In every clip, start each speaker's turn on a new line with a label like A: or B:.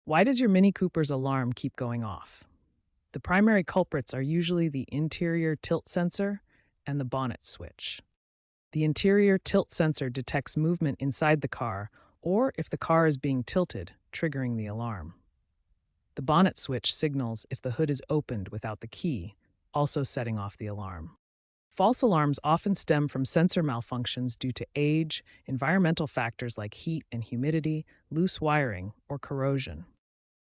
A: Why does your Mini Cooper's alarm keep going off? The primary culprits are usually the interior tilt sensor and the bonnet switch. The interior tilt sensor detects movement inside the car or if the car is being tilted, triggering the alarm. The bonnet switch signals if the hood is opened without the key, also setting off the alarm. False alarms often stem from sensor malfunctions due to age, environmental factors like heat and humidity, loose wiring, or corrosion.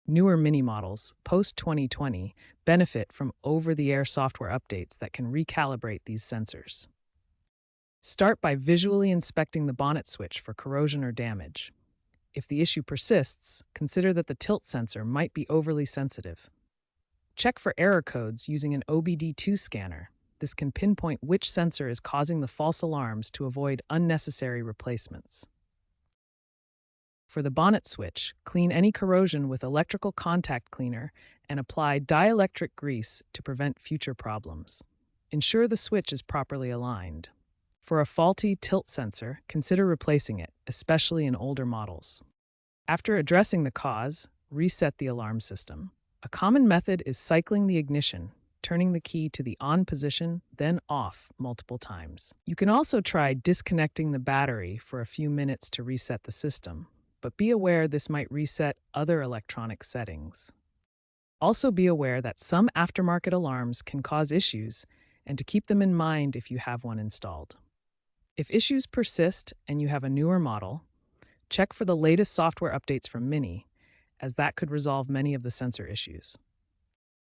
A: Newer mini models, post 2020, benefit from over the air software updates that can recalibrate these sensors. Start by visually inspecting the bonnet switch for corrosion or damage. If the issue persists, consider that the tilt sensor might be overly sensitive. Check for error codes using an OBD2 scanner. This can pinpoint which sensor is causing the false alarms to avoid unnecessary replacements. For the bonnet switch, clean any corrosion with electrical contact cleaner and apply dielectric grease to prevent future problems. Ensure the switch is properly aligned. For a faulty tilt sensor, consider replacing it, especially in older models. After addressing the cause, reset the alarm system. A common method is cycling the ignition, turning the key to the on position, then off multiple times. You can also try disconnecting the battery for a few minutes to reset the system, but be aware this might reset other electronic settings. Also be aware that some aftermarket alarms can cause issues, and to keep them in mind if you have one installed. If issues persist and you have a newer model, check for the latest software updates from Mini, as that could resolve many of the sensor issues.